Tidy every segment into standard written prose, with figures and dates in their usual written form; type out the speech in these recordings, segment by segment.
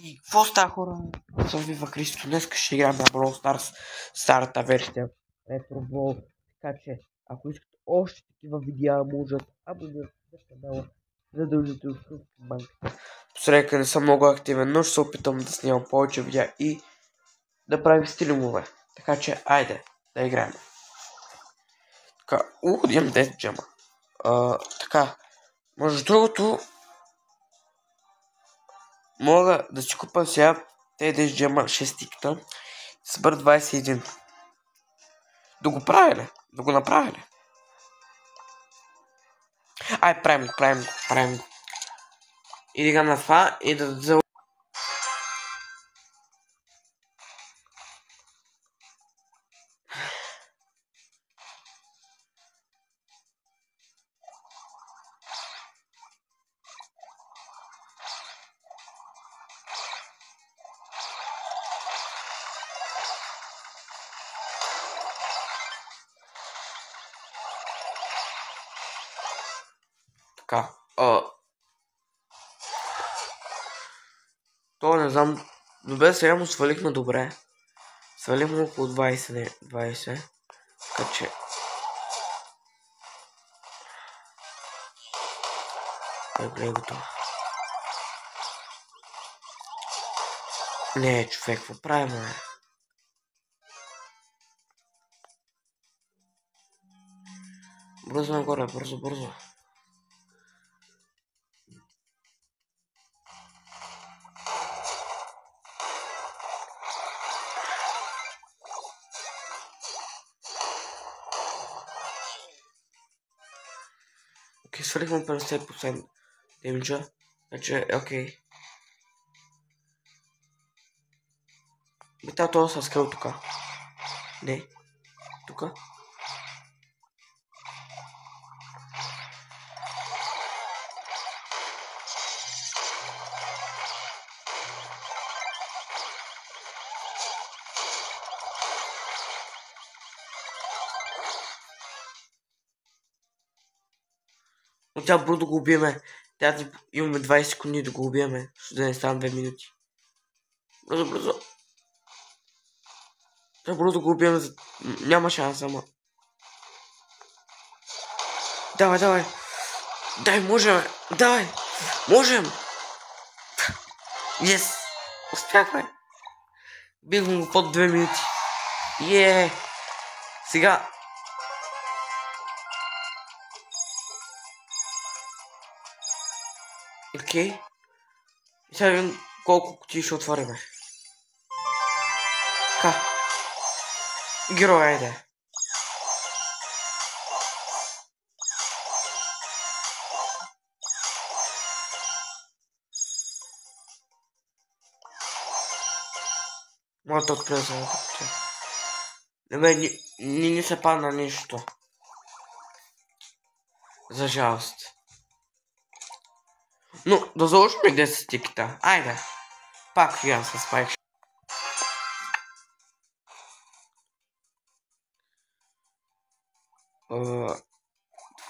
И какво става, хора? Аз съм Вива Христо. Днес ще играем на Brawl Stars старата версия Retro Ball. Така че, ако искате още такива видеа, може да абонирате на канала, задължително в банката. Посредка не съм много активен, но ще се опитам да снимам повече видеа и да правим стримове. Така че, айде, да играем. Така, имам 10 джема. Така, между другото, мога да си купа сега те 10 джема 6 тикта. Събър 21. Да го правя ли? Да го направя ли? Ай, правим го. И дига на това и да така. То не знам. Добре, сега му свалихме добре. Свалихме около 20. Така че... Гледай го това. Не, човек, какво правим, бе? Бързо нагоре, бързо. Окей, свалихме 50% демиджа. Значи, окей. Битал това с скъл тука. Не. Тука. Но тя бързо да го убиеме. Имаме 20 секунди да го убиеме. Ще да не стане 2 минути. Бързо. Трябва бързо да го убиеме. Няма шанс, ама. Давай. Дай, можем. Давай. Можем. Yes. Успяхме. Бихме го под 2 минути. Сега. Окей. И сега видим колко кутии ще отвориме. Така. Герой, айде. Моята открива за това. Не се падна нищо. За жалост. Но да заложим 10 тикета. Айде. Пак фиган с спайк.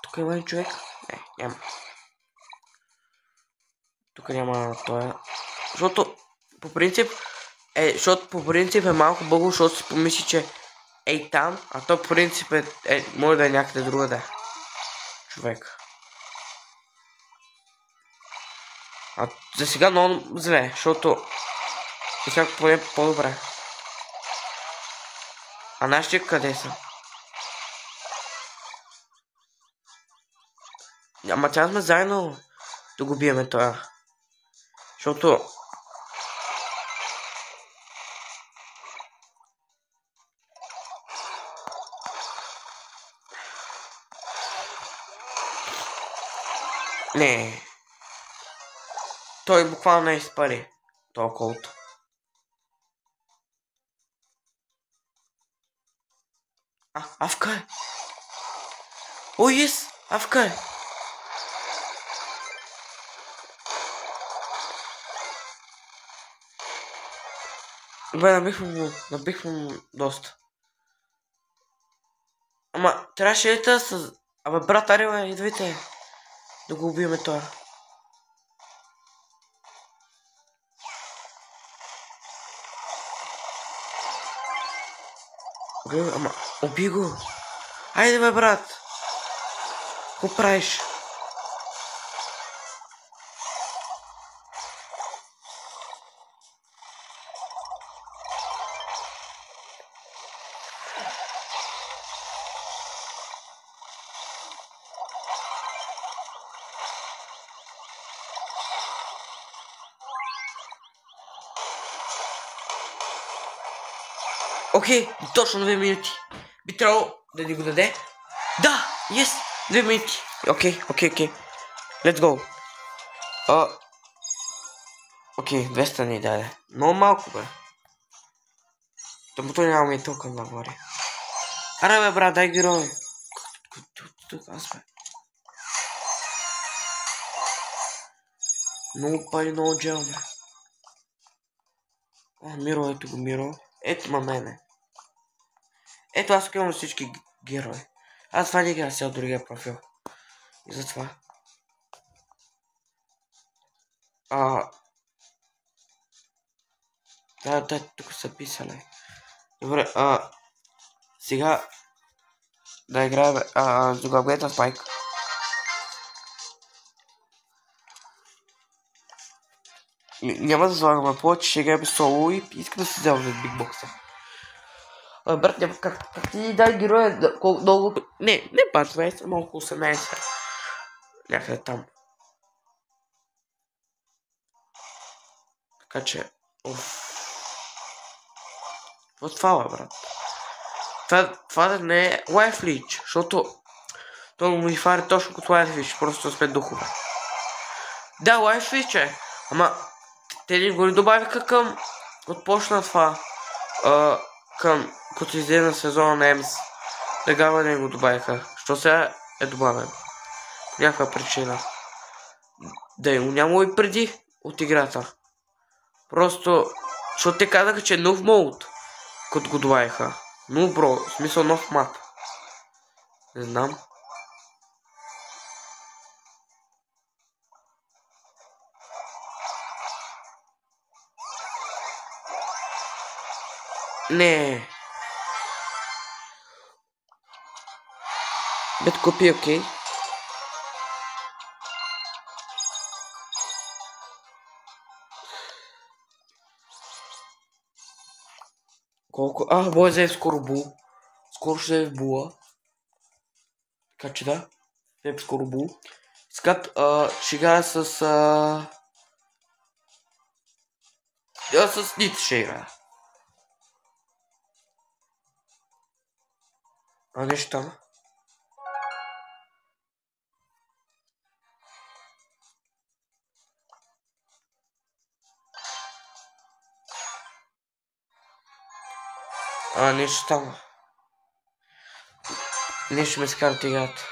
Тук има ли човек? Не, няма. Тук няма това. Защото по принцип е малко бъгло, защото си помисли, че ей там, а то по принцип може да е някъде другаде. Човек. А за сега много зле, защото сега поне по-добре. А нашите къде са? Ама тя сме заедно да го биеме това. Защото... Не. Той буквално не изпари. Това колто. Авка е. О, ес! Авка е. Бе, набихме му доста. Ама, трябваше ли да с... Абе, брат, аре, идвайте. Да го убиеме това. Окей, ама, уби го. Айде бе, брат. Какво правиш? Окей, точно 2 минути. Би трябвало да ни го даде. Да, yes, 2 минути. Окей. Let's go. Окей, 200 ни даде. Много малко бе. Тъмто нямаме и толкова нагоре. Аре бе, брат, дай герой. Тук аз бе. Много пари, много джел бе. Миро, ето го Миро. Ето ма мене. Ето аз имам всички герои. Аз това не играя сега другия профил. И затова. Да, тук са писали. Добре, сега да играем Зугаглета Спайк. Няма да слагаме повече, ще играем соло и искам да си вземем от бигбокса. Брат, няма как ти дай героя долу... Не па 20, малко 18. Някъде там. Така че... Какво това, брат? Това да не е Life Leech, защото той му модифари точно като Life Leech, просто с 5 духове. Да, Life Leech е, ама те ли го не добавиха към... Отпочна това, към като излезе на сезона на Емс. Тогава не го добавиха, що сега е добавен. По някаква причина. Да и нямало и преди от играта. Просто, защото те казаха, че е нов мод, като го добавиха. Но бро, в смисъл нов мап. Не знам. Не. Бет копи, окей. Колко? Бой взе скоро бул. Скоро ще е в була. Така че да. Взе скоро бул. Скат, ще играя с... с Ниц ще играя. Нещо там. Нещо там. Нещо ме скара да играт.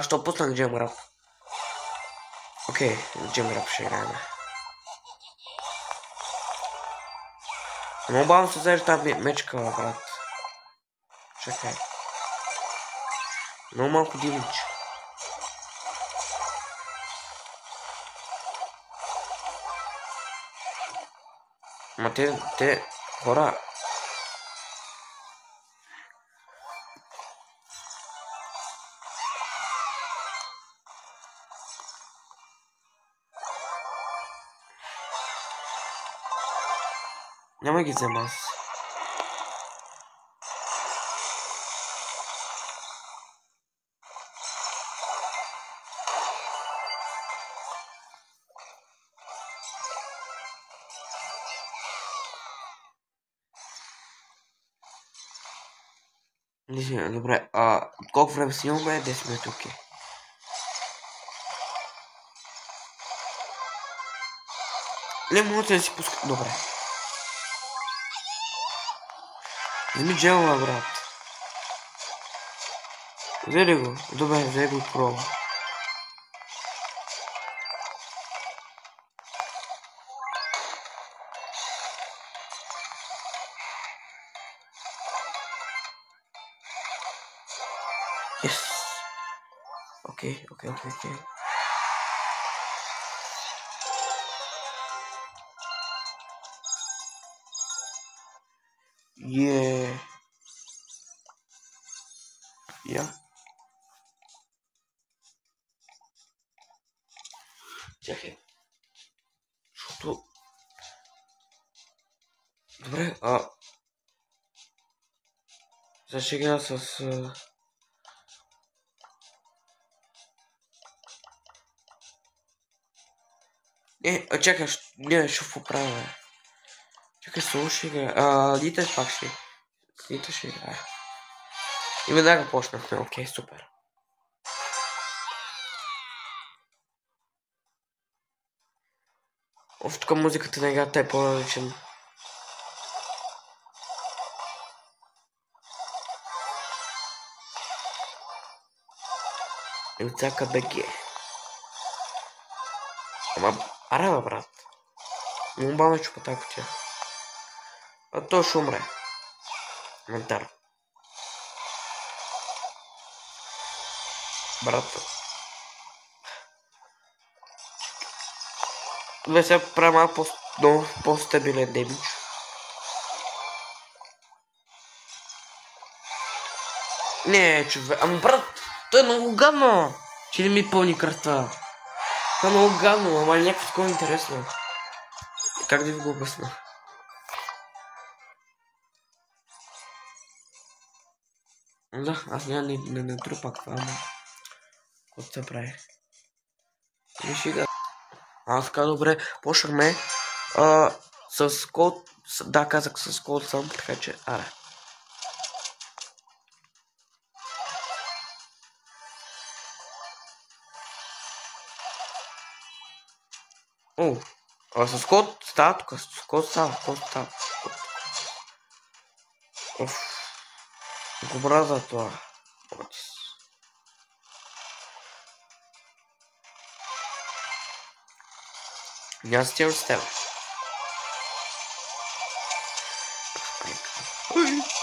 Що пуснах Джемрап? Окей, Джемрап ще играем. Много бавно се взеш тази мечка, брат. Чакай. Много малко димич. Ма те хора. Няма ги взема аз. Добре, колко време снимаме? 10 минути, окей. Не можете да си пуска... Добре. Вземи джела, брат. Взе ли го? Добре, взе го проба. Yes. Окей. Я. Чакай. Защото... Добре, сега с... чакай, ще поправя. Чакай, слушай, Нита пак ще. Нита ще играе. И веднага почнахме, окей, супер. Тук музиката на играта е по-различен. Емцака БГ. Ама, аре, брат. Много бавно чупа тази кутия. А то ще умре. Ментар. Брат. Добре, сега прави малко по-стабилен демидж. Не, човек. Ама брат, той е много гадно. Че не ми пълни кръста. Това е много гадно, ама е някакво такова интересно. Как да ви го обясна? Да, аз няма не трупах това, ама... Какво се прави? Не шига. Аз така добре, почнахме с код... Да, казах с код съм, така че... Аре. С код става тук, с код става. Добра за това. Няма стил с теб.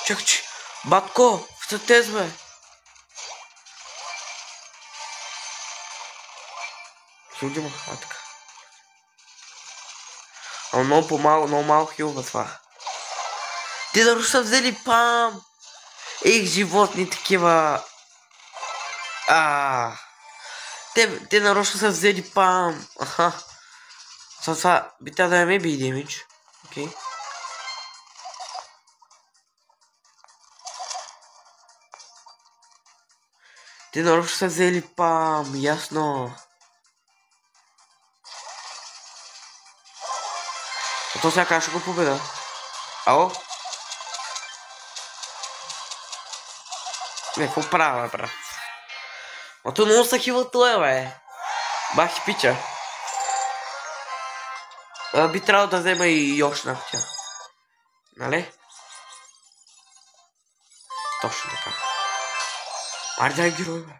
Чакай, че... Батко, в тез, бе. Хилди му, така. Ама много по-малко, много малко хилва това. Те да са взели пам! Ех, животни такива. Те нарочно са взели пам. Аха. Това би трябва да е maybe damage. Окей. Те нарочно са взели пам. Ясно. А то сега как ще го победа? Ало? Не, какво правя, брат? А то много са хила това, бе. Бах и пича. Би трябвало да взема и Йошна в тя. Нали? Точно така. Аре дай герой, бе.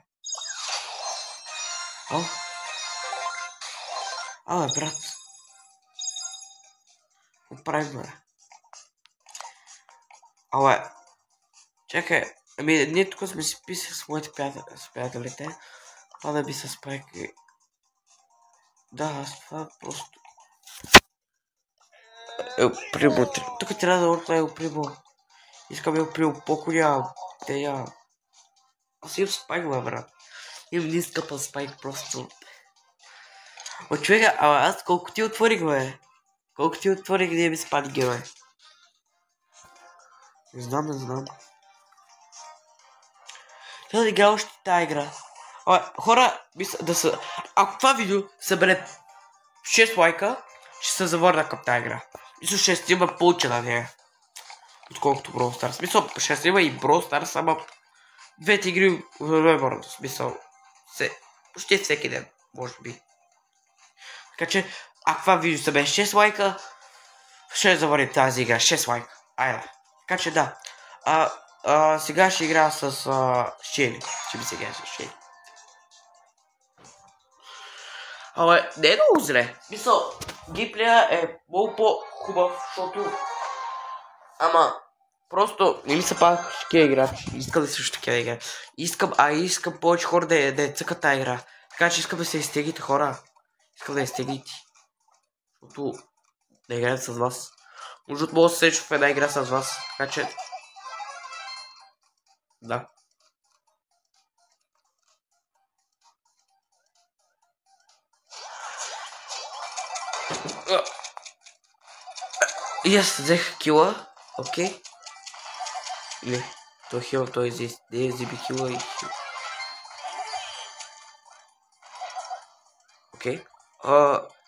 Абе, брат. Какво правим, бе? Абе. Чакай. Ами, ние тук сме си писали с моите приятелите. Това да би с спайк. Да, аз това просто... Примо, тук трябва да оркна Ел Примо. Искам Ел Примо по-коля. Аз имам спайк, бе, брат. Имам нискъпа спайк, просто. О, човека, аз колко ти отворих, бе? Колко ти отворих, не ми спали герой. Не знам. Трябва да игра още тази игра. Хора, да са... Ако това видео събере 6 лайка, ще се завърна към тази игра. Мисля, 6 има повече на нея. Отколкото Brawl Stars. Смисъл, 6 има и Brawl Stars, ама... Двете игри в смисъл... Почти всеки ден, може би. Така че, ако това видео събере 6 лайка, ще завърнем тази игра. 6 лайка. Айде. Така че да. Сега ще игра с Шели. Ще ми се играе с Шели. Не е много зле. Мисъл, геймплея е много по-хубав, защото... Ама, просто не ми се пак такива играчи. Искам да също такива игра. Искам повече хора да цъкат тази игра. Така че искам да се изтеглите, хора. Искам да изтеглите. Защото да играят с вас. Може да мога да се среща в една игра с вас, така че... Да. И аз взех кила, окей. Не, той хил, той е зиби хила и хил. Окей.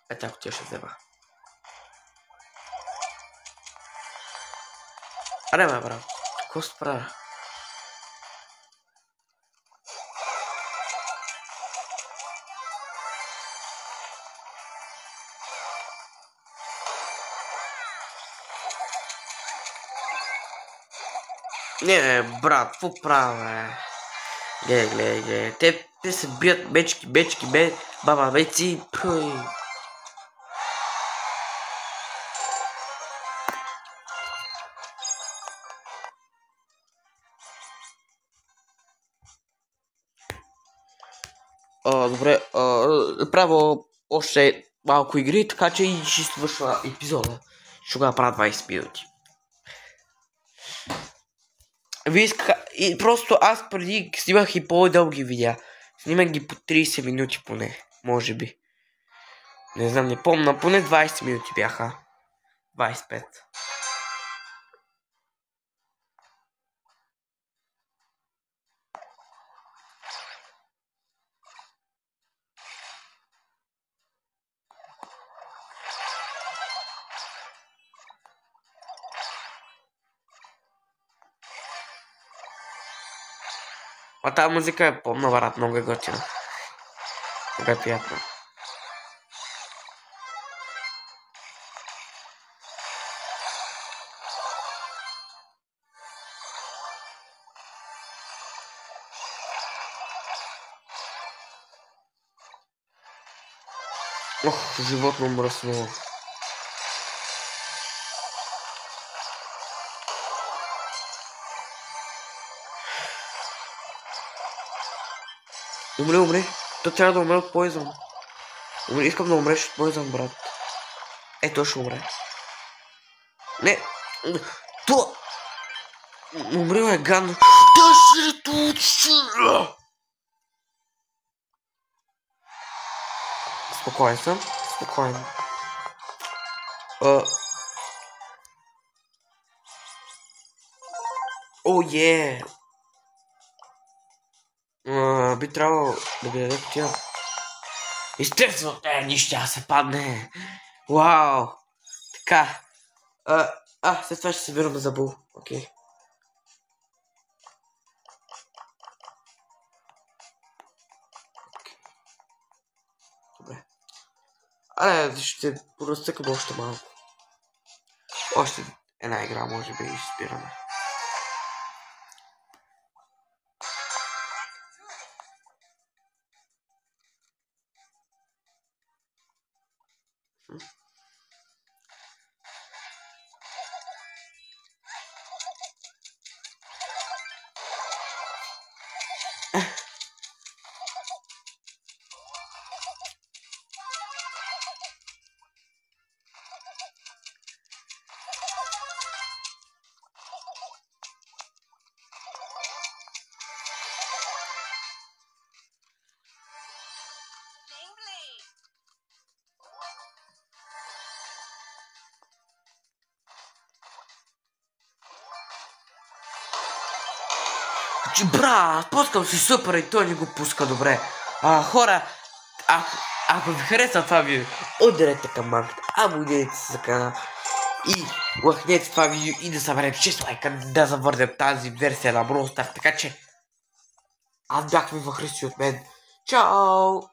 Ето ако тя ще взема. Аре ме, брат. Какво се правя? Не, брат, какво правя? Гледай. Те се бият бечки, баба, беци. Добре, правя още малко игри, така че и ще свършва епизода. Ще го направя 20 минути. И просто аз преди снимах и по-дълги видеа. Снимах ги по 30 минути поне, може би. Не знам, не помня, поне 20 минути бяха. 25. А тази музика е помна, брат, много е готина. Много е приятна. Ох, животно мръсно. Умре. То трябва да умре от Poison. Искам да умреш от Poison, брат. Той ще умре. Не. То. Умрел е гадно. Спокоен съм. Спокоен. О, е! Би трябвало да ви даде тя. Естествено, нищо се падне. Вау! Така. След това ще се върна за Бул. Окей. Добре. Ще поразцъкам още малко. Още една игра, може би, и ще спираме. Брат, пускам си супер и той не го пуска добре. Хора, ако ви хареса това видео, ударете камбанката, абонирайте се за канала и лъхнете това видео и да съберем 6 лайка, да завърнем тази версия на Brawl Stars. Така че, аз бях Вива Христи от мен. Чао!